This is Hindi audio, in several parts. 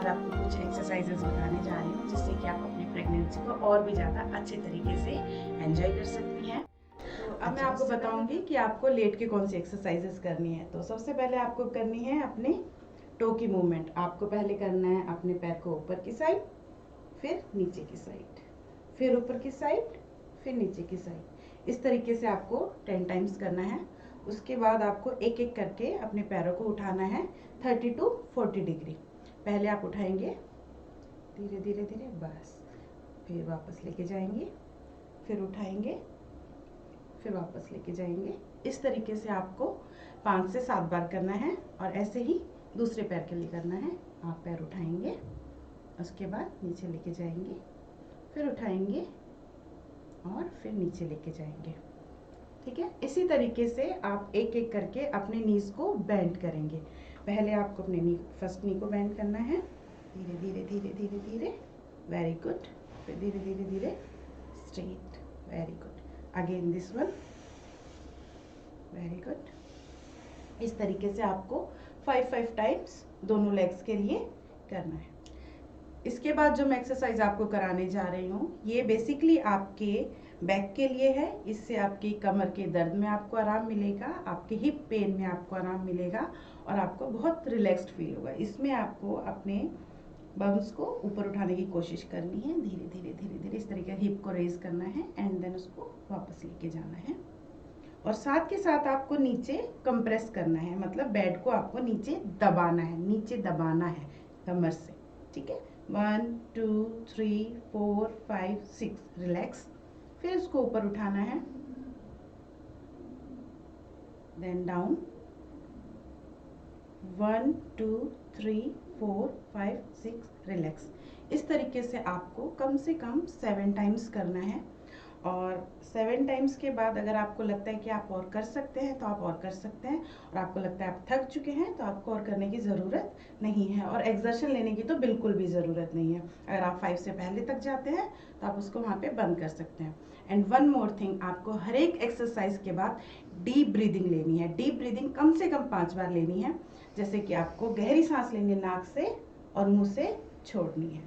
आज आपको कुछ एक्सरसाइजेस बताने जा रही हूँ जिससे कि आप अपनी प्रेगनेंसी को और भी ज़्यादा अच्छे तरीके से एंजॉय कर सकती हैं। तो अब मैं आपको बताऊंगी कि आपको लेट के कौन सी एक्सरसाइजेस करनी है। तो सबसे पहले आपको करनी है अपने टो की मूवमेंट। आपको पहले करना है अपने पैर को ऊपर की साइड, फिर नीचे की साइड, फिर ऊपर की साइड, फिर नीचे की साइड। इस तरीके से आपको 10 टाइम्स करना है। उसके बाद आपको एक एक करके अपने पैरों को उठाना है 30 to 40 डिग्री। पहले आप उठाएंगे धीरे धीरे धीरे, बस, फिर वापस लेके जाएंगे, फिर उठाएंगे, फिर वापस लेके जाएंगे। इस तरीके से आपको 5 से 7 बार करना है और ऐसे ही दूसरे पैर के लिए करना है। आप पैर उठाएंगे, उसके बाद नीचे लेके जाएंगे, फिर उठाएंगे और फिर नीचे लेके जाएंगे। ठीक है, इसी तरीके से आप एक एक करके अपने नीज को बेंड करेंगे। पहले आपको अपने फर्स्ट नी को बेंड करना है, धीरे धीरे धीरे धीरे धीरे, वेरी गुड। फिर धीरे धीरे धीरे straight, very good. Again this one, very good. इस तरीके से आपको 5 टाइम्स दोनों लेग्स के लिए करना है। इसके बाद जो मैं एक्सरसाइज आपको कराने जा रही हूँ ये बेसिकली आपके बैक के लिए है। इससे आपकी कमर के दर्द में आपको आराम मिलेगा, आपके हिप पेन में आपको आराम मिलेगा और आपको बहुत रिलैक्स्ड फील होगा। इसमें आपको अपने बम्स को ऊपर उठाने की कोशिश करनी है, धीरे धीरे धीरे धीरे इस तरीके हिप को रेज करना है एंड देन उसको वापस लेके जाना है। और साथ के साथ आपको नीचे कंप्रेस करना है, मतलब बेड को आपको नीचे दबाना है, नीचे दबाना है कमर से। ठीक है, 1 2 3 4 5 6, रिलैक्स। फिर इसको ऊपर उठाना है, देन डाउन, 1 2 3 4 5 6, रिलैक्स। इस तरीके से आपको कम से कम 7 टाइम्स करना है। और 7 टाइम्स के बाद अगर आपको लगता है कि आप और कर सकते हैं तो आप और कर सकते हैं, और आपको लगता है आप थक चुके हैं तो आपको और करने की ज़रूरत नहीं है, और एक्सर्शन लेने की तो बिल्कुल भी ज़रूरत नहीं है। अगर आप 5 से पहले तक जाते हैं तो आप उसको वहाँ पे बंद कर सकते हैं। एंड वन मोर थिंग, आपको हर एक एक्सरसाइज के बाद डीप ब्रीदिंग लेनी है। डीप ब्रीदिंग कम से कम 5 बार लेनी है। जैसे कि आपको गहरी सांस लेनी है नाक से और मुँह से छोड़नी है,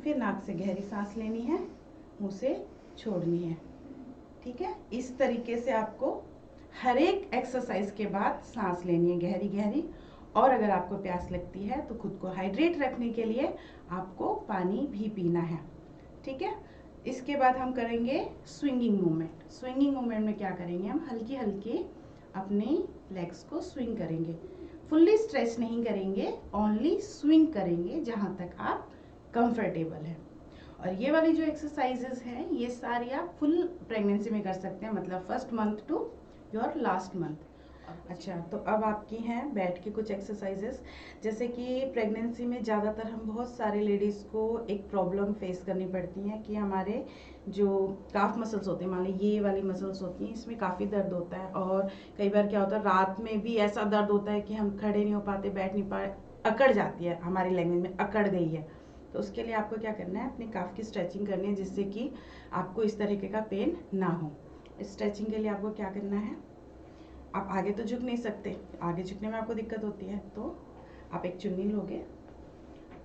फिर नाक से गहरी सांस लेनी है, मुँह से छोड़नी है। ठीक है, इस तरीके से आपको हर एक एक्सरसाइज के बाद सांस लेनी है गहरी गहरी। और अगर आपको प्यास लगती है तो खुद को हाइड्रेट रखने के लिए आपको पानी भी पीना है। ठीक है, इसके बाद हम करेंगे स्विंगिंग मूवमेंट। स्विंगिंग मूवमेंट में क्या करेंगे, हम हल्की हल्की अपने लेग्स को स्विंग करेंगे। फुल्ली स्ट्रेच नहीं करेंगे, ओनली स्विंग करेंगे जहाँ तक आप कंफर्टेबल हैं। और ये वाली जो एक्सरसाइजेस हैं ये सारी आप फुल प्रेगनेंसी में कर सकते हैं, मतलब first month to your last month. अच्छा, तो अब आपकी हैं बैठ के कुछ एक्सरसाइजेस। जैसे कि प्रेगनेंसी में ज़्यादातर हम बहुत सारे लेडीज़ को एक प्रॉब्लम फेस करनी पड़ती है कि हमारे जो काफ मसल्स होते हैं, मान लीजिए ये वाली मसल्स होती हैं, इसमें काफ़ी दर्द होता है। और कई बार क्या होता है, रात में भी ऐसा दर्द होता है कि हम खड़े नहीं हो पाते, बैठ नहीं पाए, अकड़ जाती है, हमारी लैंग्वेज में अकड़ गई है। तो उसके लिए आपको क्या करना है, अपनी काफ की स्ट्रेचिंग करनी है जिससे कि आपको इस तरीके का पेन ना हो। स्ट्रेचिंग के लिए आपको क्या करना है, आप आगे तो झुक नहीं सकते, आगे झुकने में आपको दिक्कत होती है, तो आप एक चुन्नी लोगे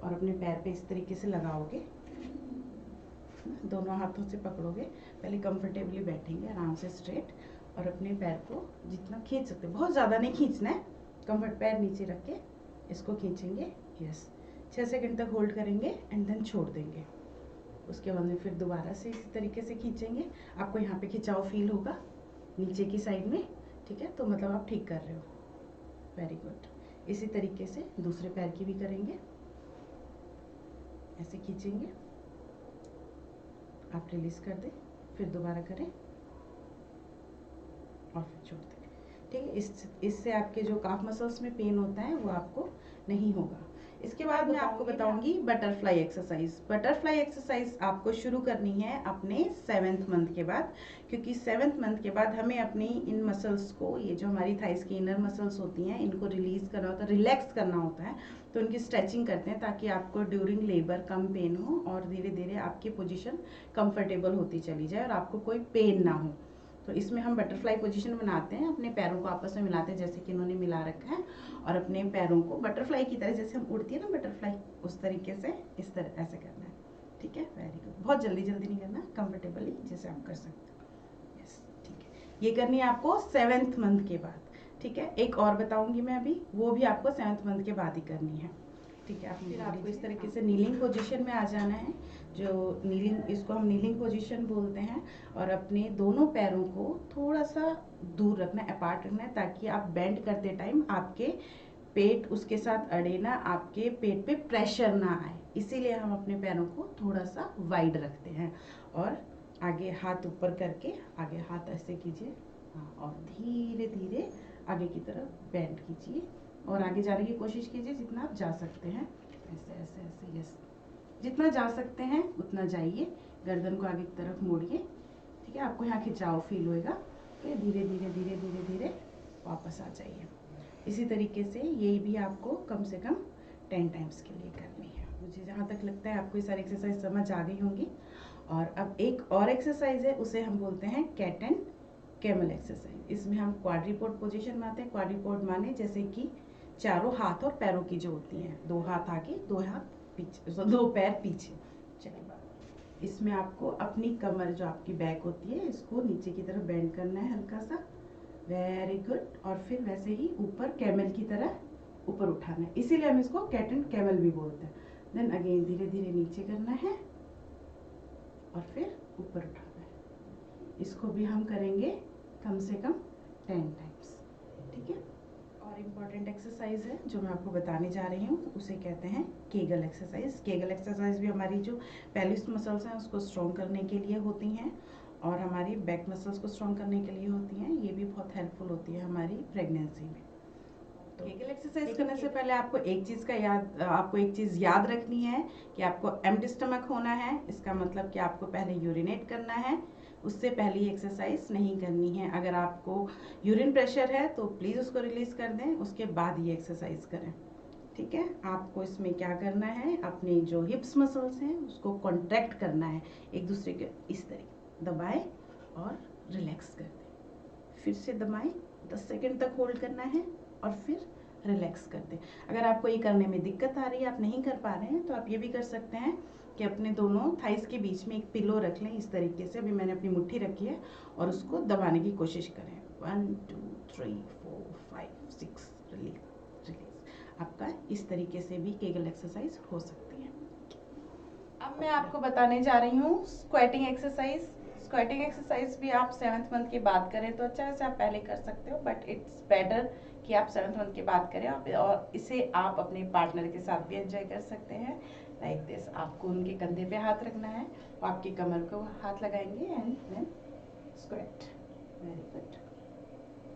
और अपने पैर पे इस तरीके से लगाओगे, दोनों हाथों से पकड़ोगे। पहले कंफर्टेबली बैठेंगे आराम से स्ट्रेट, और अपने पैर को जितना खींच सकते, बहुत ज़्यादा नहीं खींचना है, कंफर्ट पैर नीचे रख के इसको खींचेंगे। यस, 6 सेकंड तक होल्ड करेंगे एंड देन छोड़ देंगे। उसके बाद में फिर दोबारा से इसी तरीके से खींचेंगे। आपको यहाँ पे खिंचाव फील होगा नीचे की साइड में, ठीक है, तो मतलब आप ठीक कर रहे हो, वेरी गुड। इसी तरीके से दूसरे पैर की भी करेंगे, ऐसे खींचेंगे, आप रिलीज कर दें, फिर दोबारा करें और फिर छोड़ दें। ठीक है, इससे आपके जो काफ मसल्स में पेन होता है वो आपको नहीं होगा। इसके बाद मैं आपको बताऊंगी बटरफ्लाई एक्सरसाइज। बटरफ्लाई एक्सरसाइज आपको शुरू करनी है अपने 7th मंथ के बाद, क्योंकि 7th मंथ के बाद हमें अपनी इन मसल्स को, ये जो हमारी थाइस की इनर मसल्स होती हैं, इनको रिलीज करना होता है, रिलैक्स करना होता है। तो उनकी स्ट्रेचिंग करते हैं ताकि आपको ड्यूरिंग लेबर कम पेन हो और धीरे धीरे आपकी पोजीशन कंफर्टेबल होती चली जाए और आपको कोई पेन ना हो। तो इसमें हम बटरफ्लाई पोजीशन बनाते हैं, अपने पैरों को आपस में मिलाते हैं जैसे कि इन्होंने मिला रखा है, और अपने पैरों को बटरफ्लाई की तरह, जैसे हम उड़ती है ना बटरफ्लाई, उस तरीके से इस तरह ऐसे करना है। ठीक है, वेरी गुड। बहुत जल्दी जल्दी नहीं करना, कंफर्टेबली जैसे आप कर सकते हो। यस, ठीक है। ये करनी है आपको 7th मंथ के बाद। ठीक है, एक और बताऊंगी मैं अभी, वो भी आपको 7th मंथ के बाद ही करनी है। ठीक है, फिर आपको इस तरीके से नीलिंग पोजीशन में आ जाना है, जो नीलिंग, इसको हम नीलिंग पोजीशन बोलते हैं, और अपने दोनों पैरों को थोड़ा सा दूर रखना है, अपार्ट रखना है, ताकि आप बेंड करते टाइम आपके पेट उसके साथ अड़े ना, आपके पेट पे प्रेशर ना आए, इसीलिए हम अपने पैरों को थोड़ा सा वाइड रखते हैं। और आगे हाथ ऊपर करके, आगे हाथ ऐसे कीजिए, हाँ, और धीरे धीरे आगे की तरफ बेंड कीजिए, और आगे जाने की कोशिश कीजिए जितना आप जा सकते हैं, ऐसे ऐसे ऐसे। यस, जितना जा सकते हैं उतना जाइए, गर्दन को आगे की तरफ मोड़िए। ठीक है, आपको यहाँ खिंचाव फील होएगा, तो धीरे धीरे धीरे धीरे धीरे वापस आ जाइए। इसी तरीके से ये भी आपको कम से कम 10 टाइम्स के लिए करनी है। मुझे जहाँ तक लगता है आपको ये सारी एक्सरसाइज समझ आ गई होंगी। और अब एक और एक्सरसाइज है, उसे हम बोलते हैं कैट एंड कैमल एक्सरसाइज। इसमें हम क्वाड्रीपोड पोजीशन में आते हैं। क्वाड्रीपोड माने जैसे कि चारों हाथ और पैरों की जो होती हैं, 2 हाथ आगे, 2 हाथ पीछे, 2 पैर पीछे। चलिए, इसमें आपको अपनी कमर जो आपकी बैक होती है, इसको नीचे की तरफ बेंड करना है हल्का सा, वेरी गुड। और फिर वैसे ही ऊपर कैमल की तरह ऊपर उठाना है, इसीलिए हम इसको कैट एंड कैमल भी बोलते हैं। देन अगेन धीरे धीरे नीचे करना है और फिर ऊपर उठाना है। इसको भी हम करेंगे कम से कम 10 टाइम्स। ठीक है, और इम्पॉर्टेंट एक्सरसाइज है जो मैं आपको बताने जा रही हूँ, उसे कहते हैं केगल एक्सरसाइज। केगल एक्सरसाइज भी हमारी जो पेल्विस मसल्स हैं उसको स्ट्रॉन्ग करने के लिए होती हैं, और हमारी बैक मसल्स को स्ट्रॉन्ग करने के लिए होती हैं। ये भी बहुत हेल्पफुल होती है हमारी प्रेगनेंसी में। तो केगल एक्सरसाइज करने से पहले आपको एक चीज़ याद रखनी है कि आपको एम्प्टी स्टमक होना है। इसका मतलब कि आपको पहले यूरिनेट करना है, उससे पहले एक्सरसाइज नहीं करनी है। अगर आपको यूरिन प्रेशर है तो प्लीज़ उसको रिलीज कर दें, उसके बाद ये एक्सरसाइज करें। ठीक है, आपको इसमें क्या करना है, अपने जो हिप्स मसल्स हैं उसको कॉन्ट्रैक्ट करना है, एक दूसरे के इस तरीके दबाएं और रिलैक्स कर दें, फिर से दबाएं, 10 सेकेंड तक होल्ड करना है और फिर रिलैक्स कर दें। अगर आपको ये करने में दिक्कत आ रही है, आप नहीं कर पा रहे हैं, तो आप ये भी कर सकते हैं कि अपने दोनों थाइस के बीच में एक पिलो रख लें इस तरीके से। अभी मैंने अपनी मुट्ठी रखी है और उसको दबाने की कोशिश करें। 1 2 3 4 5 6, रिलीज रिलीज। आपका इस तरीके से भी केगल एक्सरसाइज हो सकती है। अब मैं आपको बताने जा रही हूँ स्क्वेटिंग एक्सरसाइज। स्क्वेटिंग एक्सरसाइज भी आप 7th मंथ की बात करें तो अच्छा, वैसे आप पहले कर सकते हो, बट इट्स बेटर कि आप 7th मंथ की बात करें, और इसे आप अपने पार्टनर के साथ भी एंजॉय कर सकते हैं। लाइक दिस, आपको उनके कंधे पे हाथ रखना है, वो आपकी कमर को हाथ लगाएंगे and then squat. Very good,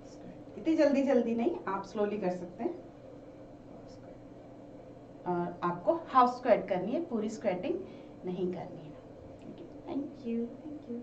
squat. इतनी जल्दी जल्दी नहीं, आप स्लोली कर सकते हैं। और आपको हाफ स्क्वेट करनी है, पूरी स्क्वेटिंग नहीं करनी है। Thank you, thank you.